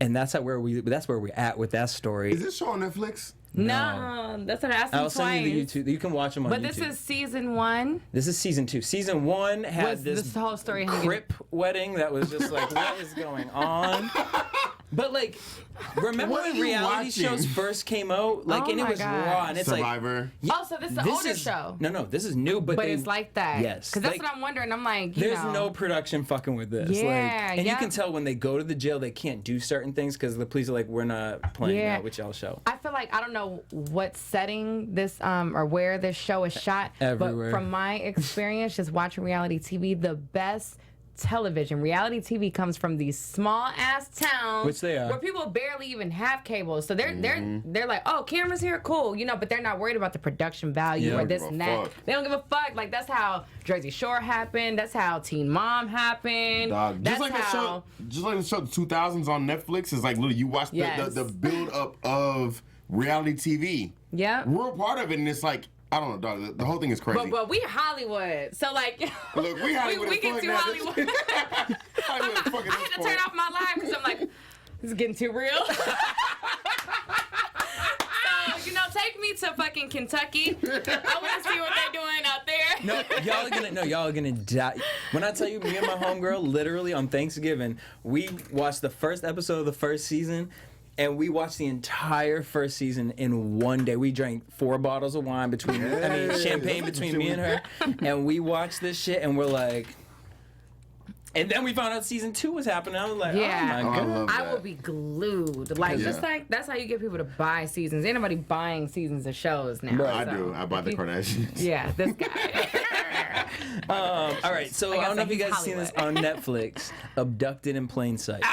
And that's where we're at with that story. Is this show on Netflix? No, that's what I asked him I'll send you the YouTube. You can watch them on YouTube. But this is season 1. This is season 2. Season 1 had this whole story crip wedding that was just like, what is going on? But like, remember when reality shows first came out? Like, and it was raw, and it's Survivor. like, oh, so this is an older show. No, this is new, but it's like that. Yes, because that's what I'm wondering. I'm like, there's no production fucking with this. Yeah, like, and you can tell when they go to the jail, they can't do certain things because the police are like, we're not playing that with y'all show. I feel like I don't know what setting this or where this show is shot, everywhere. But from my experience, just watching reality TV, the best reality TV comes from these small ass towns, which they are, where people barely even have cable. So they're like, oh, cameras here, cool, but they're not worried about the production value or this and that. They don't give a fuck. Like, that's how Jersey Shore happened. That's how Teen Mom happened. Just like the show, the 2000s on Netflix is like literally you watch the build up of reality TV. Yeah, we're a part of it, and it's like, I don't know, dog. The whole thing is crazy. But we Hollywood, so like, look, we Hollywood. we get too Hollywood. I had to turn off my live because I'm like, this is getting too real. So take me to fucking Kentucky. I want to see what they're doing out there. Y'all are gonna die. When I tell you, me and my homegirl, literally on Thanksgiving, we watched the first episode of the first season. And we watched the entire first season in one day. We drank 4 bottles of wine champagne between me and her. And we watched this shit and we're like, and then we found out season 2 was happening. I was like, oh my God. I will be glued. Like, just like, that's how you get people to buy seasons. Ain't nobody buying seasons of shows now. Bro, I do. I buy the Kardashians. Yeah, this guy. All right, so I don't know if you guys have seen this on Netflix. Abducted in Plain Sight.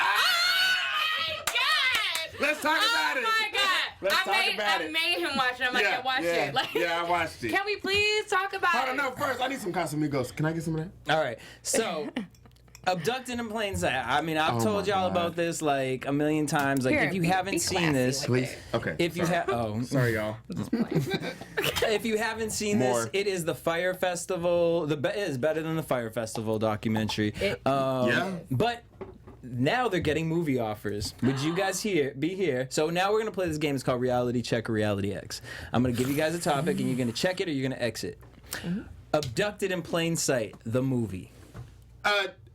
Let's talk about it. Oh my God! I made him watch it. I'm like, watch it. Like, I watched it. Can we please talk about it? I don't know. First, I need some Casamigos. Can I get some of that? All right. So, Abducted in Plain Sight. I mean, I've told y'all about this like a million times. Like, if you haven't seen this, please. Okay. If you have, sorry, y'all. If you haven't seen this, it is the Fire Festival. It is better than the Fire Festival documentary. But now they're getting movie offers. Would you guys be here? So now we're going to play this game. It's called Reality Check or Reality X. I'm going to give you guys a topic, and you're going to check it or you're going to exit. Abducted in Plain Sight, the movie.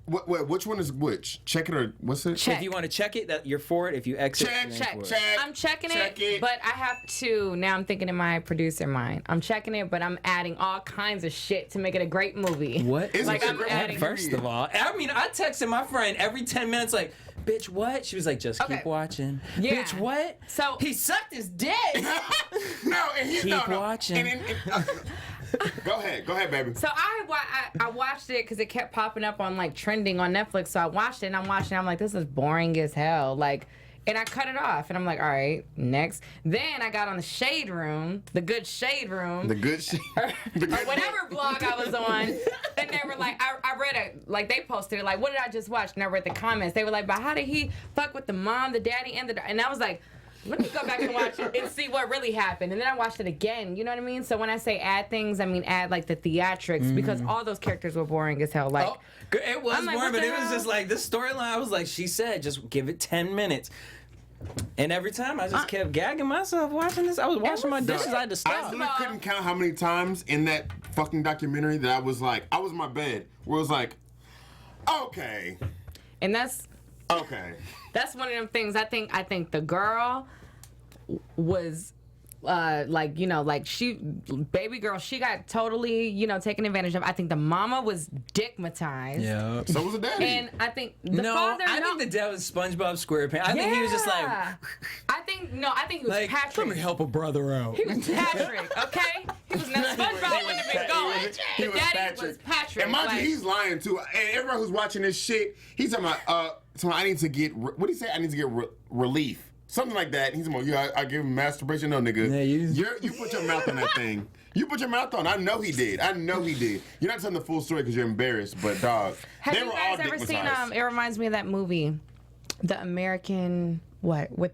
Which one is which? Check it or what's it? Check. If you want to check it, you're for it. If you exit, check. I'm checking it, but I have to. Now I'm thinking in my producer mind. I'm checking it, but I'm adding all kinds of shit to make it a great movie. What? Like, I'm adding. First of all, I mean, I texted my friend every 10 minutes, like, bitch, what? She was like, just keep watching. Yeah. Bitch, what? So he sucked his dick. Keep watching. Go ahead, baby. So I watched it because it kept popping up on like trending on Netflix. So I watched it and I'm watching. I'm like, this is boring as hell. Like, and I cut it off. And I'm like, all right, next. Then I got on the Shade Room, the good Shade Room, or whatever blog I was on. And they were like, I read it. Like, they posted it. Like, what did I just watch? And I read the comments. They were like, but how did he fuck with the mom, the daddy, and I was like, let me go back and watch it and see what really happened. And then I watched it again. You know what I mean? So when I say add things, I mean add like the theatrics because all those characters were boring as hell. Like, it was boring, but it was just like this storyline. I was like, she said, just give it 10 minutes. And every time I just kept gagging myself watching this. I was washing my dishes. I had to stop. I couldn't count how many times in that fucking documentary that I was like, I was in my bed where it was like, okay. And that's okay. That's one of them things. I think the girl was baby girl, she got totally, taken advantage of. I think the mama was dickmatized. Yeah. So was the daddy. And I think the father. I think the dad was SpongeBob SquarePants. I think he was just like. I think he was like, Patrick. Let me help a brother out. He was Patrick, okay? He was not SpongeBob wouldn't have been going. The daddy was Patrick. And mind you, he's lying too. And everybody who's watching this shit, he's talking about I need to get, what do you say? I need to get relief. Something like that. He's like, yeah, I give him masturbation. No, nigga. Yeah, you put your mouth on that thing. You put your mouth on. I know he did. You're not telling the full story because you're embarrassed, but dog, have you guys ever seen? It reminds me of that movie, The American with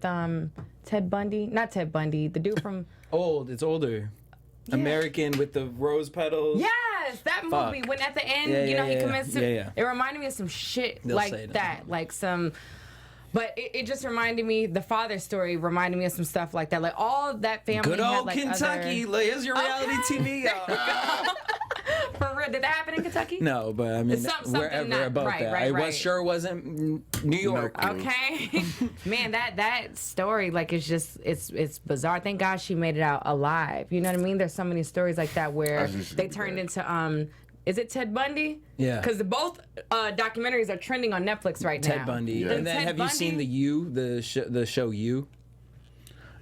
Ted Bundy. Not Ted Bundy. The dude from It's older. Yeah. American with the rose petals. Yes, that movie. When at the end, he commits to. Yeah. It reminded me of some shit like that, like some. But it just reminded me, the father story reminded me of some stuff like that. Like all that family. Good old had, like, Kentucky. Here's your reality TV. For real, did that happen in Kentucky? No, but I mean, wherever about that. I sure wasn't New York. No, okay. Man, that story, like, it's bizarre. Thank God she made it out alive. You know what I mean? There's so many stories like that where they turned into is it Ted Bundy? Yeah. Because both documentaries are trending on Netflix right now. Ted Bundy. Yeah. And then have you seen the show You?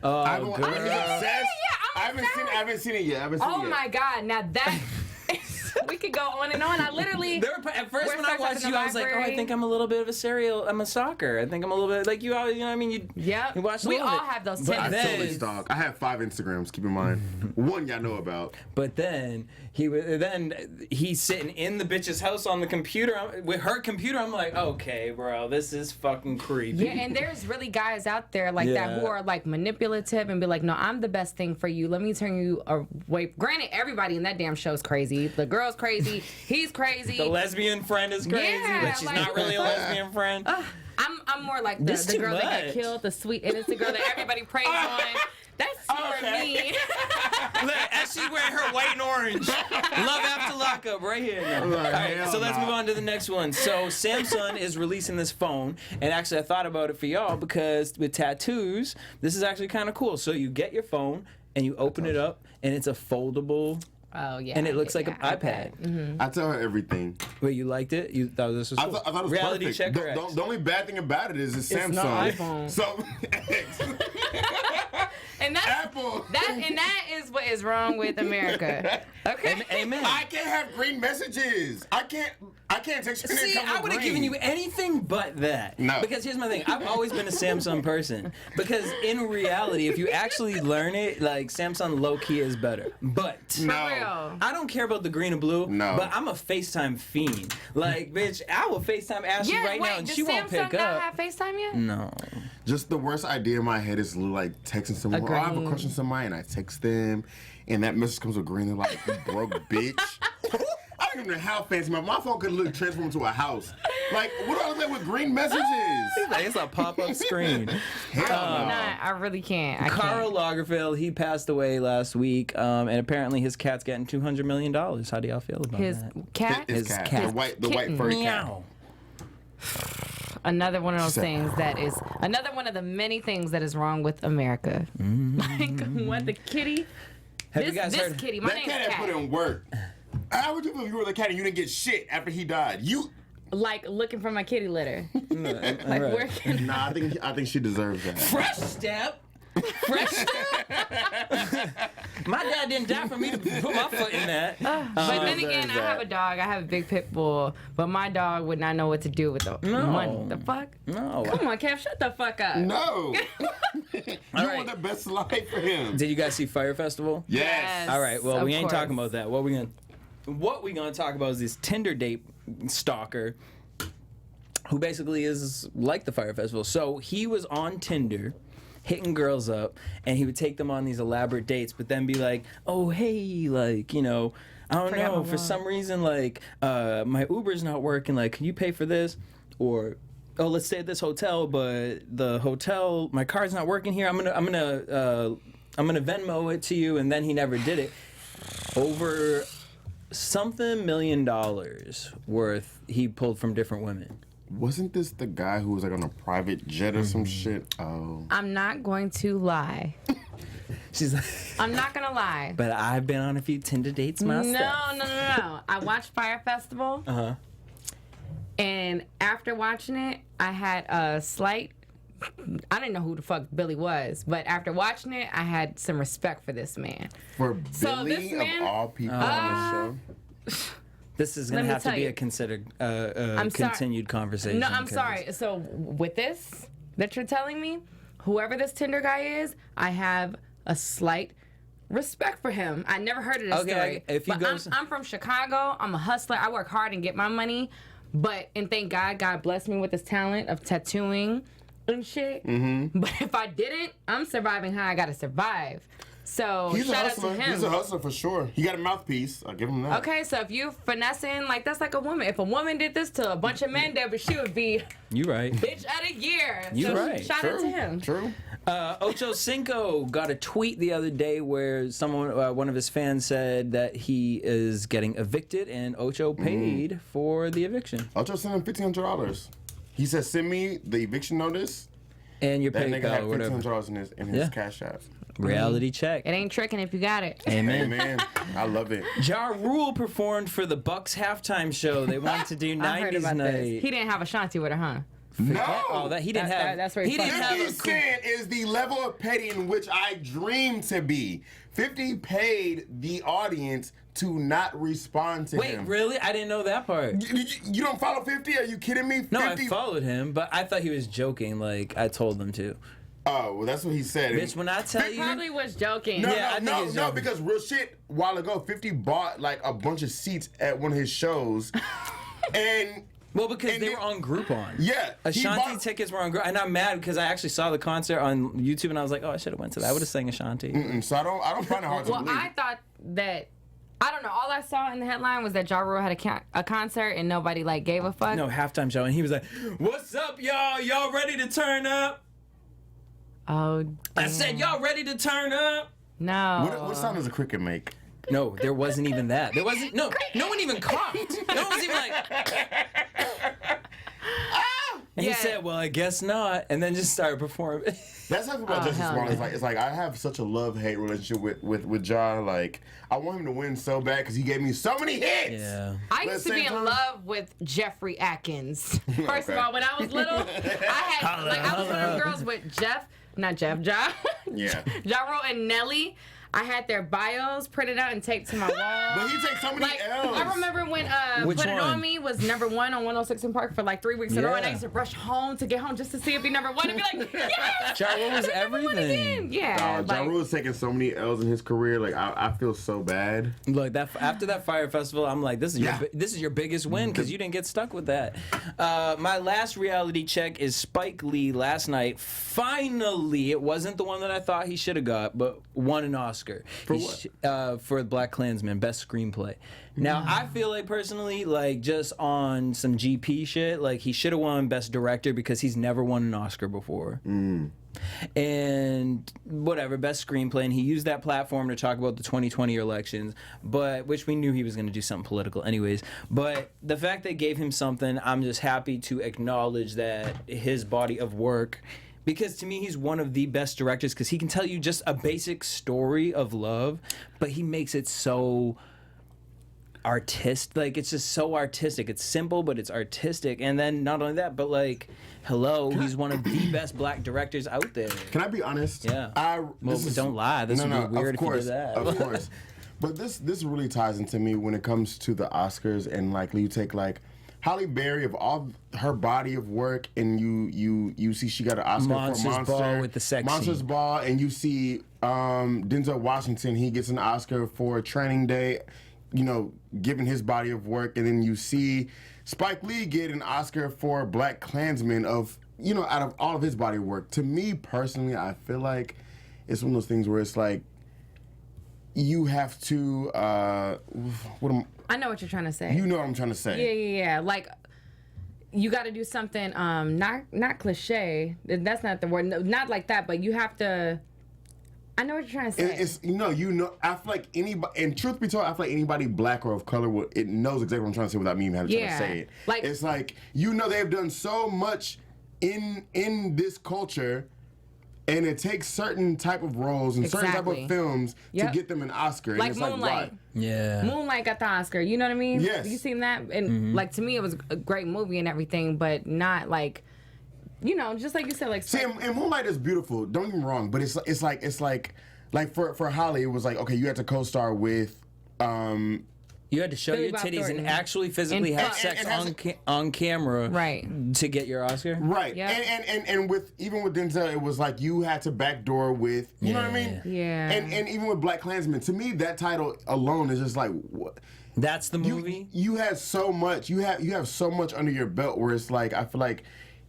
Oh, I haven't seen it yet. Oh my God! Now that we could go on and on. I literally. At first, when I watched You, I was like, oh, I think I'm a little bit of I'm a stalker. I think I'm a little bit like you. You know what I mean? You watch. We all have those tendencies. I have 5 Instagrams. Keep in mind, one y'all know about. But then he's sitting in the bitch's house on the computer with her computer. I'm like, okay, bro, this is fucking creepy. Yeah, and there's really guys out there like that who are like manipulative and be like, no, I'm the best thing for you. Let me turn you away. Granted, everybody in that damn show's crazy. The girl's crazy. He's crazy. The lesbian friend is crazy, but she's not really a lesbian friend. I'm more like the girl that got killed, the sweet, and it's the girl that everybody prays on. That's super mean. Look, as she's wearing her white and orange. Love after lockup right here. No. All right, so let's move on to the next one. So Samsung is releasing this phone, and actually I thought about it for y'all because with tattoos, this is actually kind of cool. So you get your phone and you open it up, and it's a foldable. Oh yeah, and it looks like an iPad. Mm-hmm. I tell her everything. Wait, you liked it? You thought this was cool? I thought it was reality perfect. check. The only bad thing about it is it's Samsung. Not iPhone. So, and that's Apple. That is what is wrong with America. Okay. Amen. I can't have green messages. I can't text you. See, I would have given you anything but that. No. Because here's my thing. I've always been a Samsung person. Because in reality, if you actually learn it, like Samsung low-key is better. But no. I don't care about the green and blue. No. But I'm a FaceTime fiend. Like, bitch, I will FaceTime Ashley right now and she won't pick up. Does Samsung not have FaceTime yet? No. Just the worst idea in my head is like texting someone. Oh, I have a question to somebody and I text them and that message comes with green. They're like, you broke bitch. I don't even know how fancy my phone could look transform into a house. Like, what do I look like with green messages? It's a pop-up screen. I really can't. Karl Lagerfeld, he passed away last week, and apparently his cat's getting $200 million. How do y'all feel about that? His cat? The white furry Meow. cat. Another one of those things that is another one of the many things that is wrong with America. Like what, the kitty? Have you guys heard? Kitty, my name's Cat. That cat had put in work. How would you feel if you were the cat and you didn't get shit after he died? You like looking for my kitty litter. Like where can Nah, I think she deserves that. Fresh step. My dad didn't die for me to put my foot in that. But then again, I have a dog. I have a big pit bull, but my dog would not know what to do with the money. The fuck? No. Come on, Kev, shut the fuck up. No. You want the best life for him. Did you guys see Fire Festival? Yes. All right. Well, we ain't talking about that. What we gonna talk about is this Tinder date stalker who basically is like the Fire Festival. So he was on Tinder hitting girls up, and he would take them on these elaborate dates, but then be like, oh, hey, like, you know, I don't know, for some reason, like, my Uber's not working, like, can you pay for this? Or, oh, let's stay at this hotel, but the hotel, my car's not working here, I'm gonna Venmo it to you, and then he never did it. Over something $1 million worth he pulled from different women. Wasn't this the guy who was like on a private jet or some shit? Oh. I'm not going to lie. She's like, I'm not going to lie. But I've been on a few Tinder dates myself. No. I watched Fire Festival. Uh-huh. And after watching it, I had a slight... I didn't know who the fuck Billy was, but after watching it, I had some respect for this man. For Billy, of all people on the show? This is going to have to be a continued conversation. No, I'm sorry. So with this that you're telling me, whoever this Tinder guy is, I have a slight respect for him. I never heard of this story. If he goes, I'm from Chicago. I'm a hustler. I work hard and get my money. And thank God blessed me with this talent of tattooing and shit. Mm-hmm. But if I didn't, I'm surviving how I gotta survive. So shout out to him. He's a hustler for sure. He got a mouthpiece. I'll give him that. Okay, so if you finessing, like that's like a woman. If a woman did this to a bunch of men, she would be you right. bitch of the year. You so right. Shout out to him. True. Ocho Cinco got a tweet the other day where one of his fans said that he is getting evicted and Ocho paid for the eviction. Ocho sent him $1,500. He said, "Send me the eviction notice." And your that nigga had PayPal or whatever. $1,500 in his Cash App. Reality check. It ain't tricking if you got it. Amen. Amen. I love it. Ja Rule performed for the Bucks halftime show. They wanted to do 90s night. This. He didn't have Ashanti with her, huh? No. He didn't have. That's where he didn't have. 50 Cent is the level of petty in which I dream to be. 50 paid the audience to not respond to him. Wait, really? I didn't know that part. You don't follow 50? Are you kidding me? 50? No, I followed him, but I thought he was joking. Like I told him to. Oh, well, that's what he said. Bitch, when I tell He you, probably was joking. No, because real shit. A while ago, 50 bought like a bunch of seats at one of his shows, and. Well, because they were on Groupon. Yeah. Ashanti tickets were on Groupon. And I'm mad because I actually saw the concert on YouTube and I was like, oh, I should have went to that. I would have sang Ashanti. So I don't find it hard to believe. Well, I thought that, I don't know, all I saw in the headline was that Ja Rule had a concert and nobody like gave a fuck. No, halftime show. And he was like, what's up, y'all? Y'all ready to turn up? Oh, damn. I said, y'all ready to turn up? No. What sound does a cricket make? No, there wasn't even that. There wasn't, no one even coughed. No one was even like, and he said, well, I guess not. And then just started performing. That's how I feel about Jussie Smollett. It's like I have such a love-hate relationship with Ja. Like, I want him to win so bad because he gave me so many hits. Yeah. I used to be in love with Jeffrey Atkins. First of all, when I was little, I was one of the girls with Ja. Yeah. Ja Rule and Nelly. I had their bios printed out and taped to my wall. But he takes so many L's. I remember when Put It On Me was #1 on 106 in Park for like 3 weeks in a row, and I used to rush home to get home just to see it be #1 and be like, yes! Ja Rule was everything. Yeah. Ja Rule is taking so many L's in his career. Like, I feel so bad. Look, after that Fire Festival, I'm like, this is your biggest win because you didn't get stuck with that. My last reality check is Spike Lee last night. Finally, it wasn't the one that I thought he should have got, but won an Oscar. For what? For Black Klansman, best screenplay. Now, I feel like personally, like just on some GP shit, like he should have won best director because he's never won an Oscar before. And whatever, best screenplay, and he used that platform to talk about the 2020 elections, but which we knew he was going to do something political anyways. But the fact they gave him something, I'm just happy to acknowledge that his body of work. Because to me, he's one of the best directors because he can tell you just a basic story of love, but he makes it so artistic. Like, it's just so artistic. It's simple, but it's artistic. And then not only that, but like, he's one of the best black directors out there. Can I be honest? Yeah. Don't lie. This would be weird if you did that. Of course. But this really ties into me when it comes to the Oscars and like you take like Halle Berry of all her body of work, and you see she got an Oscar for Monster Ball with the sex Monsters scene. Ball, and you see Denzel Washington, he gets an Oscar for Training Day, given his body of work, and then you see Spike Lee get an Oscar for Black Klansman out of all of his body of work. To me personally, I feel like it's one of those things where it's like you have to I know what you're trying to say. You know what I'm trying to say. Yeah. Like, you got to do something not cliche. That's not the word. No, not like that, but you have to. I know what you're trying to say. It's I feel like anybody, and truth be told, I feel like anybody black or of color knows exactly what I'm trying to say without me even having to try to say it. Like, it's like they've done so much in this culture. And it takes certain type of roles and certain type of films to get them an Oscar. Like and it's Moonlight. Yeah. Moonlight got the Oscar. You know what I mean? Yes. You seen that? And like, to me, it was a great movie and everything, but not like, just like you said, like. See, and Moonlight is beautiful. Don't get me wrong, but it's like for Holly, it was like, okay, you had to co-star with You had to show Billy your Bob titties Thornton. and actually physically have sex on camera, right, to get your Oscar. Right. Yep. And with even with Denzel, it was like you had to backdoor with, you know what I mean? Yeah. And even with Black Klansman, to me that title alone is just like what. That's the movie. You had so much. You have so much under your belt where it's like I feel like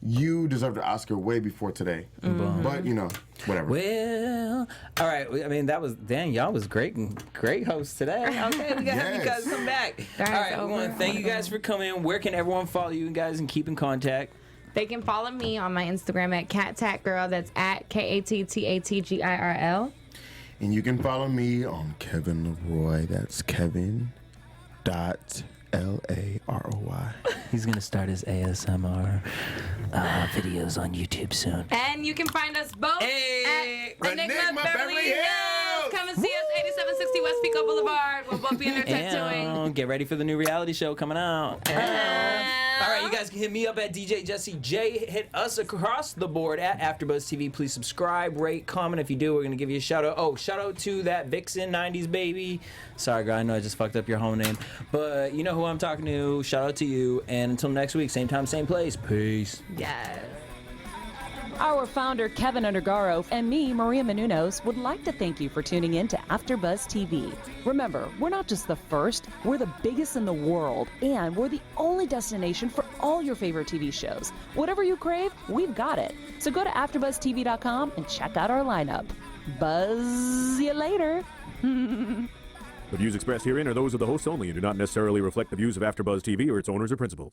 you deserve the Oscar way before today. But you know, whatever. Well, all right. I mean, that was y'all was great hosts today. Okay, we gotta have you guys come back. All right, we want to thank you guys for coming. Where can everyone follow you guys and keep in contact? They can follow me on my Instagram at CatTatGirl. That's at KATTATGIRL. And you can follow me on Keven Laroy. That's Keven. Laroy. He's gonna start his ASMR videos on YouTube soon. And you can find us both at Enigma Beverly Hills. Come and see us, 8760 West Pico Boulevard. We'll both be in there tattooing. Get ready for the new reality show coming out. All right, you guys can hit me up at DJ Jussie J. Hit us across the board at AfterBuzz TV. Please subscribe, rate, comment. If you do, we're gonna give you a shout out. Oh, shout out to that Vixen 90s baby. Sorry, girl, I know I just fucked up your home name, but you know who I'm talking to. Shout out to you. And until next week, same time, same place. Peace. Yes. Our founder, Keven Undergaro, and me, Maria Menounos, would like to thank you for tuning in to AfterBuzz TV. Remember, we're not just the first, we're the biggest in the world, and we're the only destination for all your favorite TV shows. Whatever you crave, we've got it. So go to AfterBuzzTV.com and check out our lineup. Buzz you later. The views expressed herein are those of the hosts only and do not necessarily reflect the views of AfterBuzz TV or its owners or principals.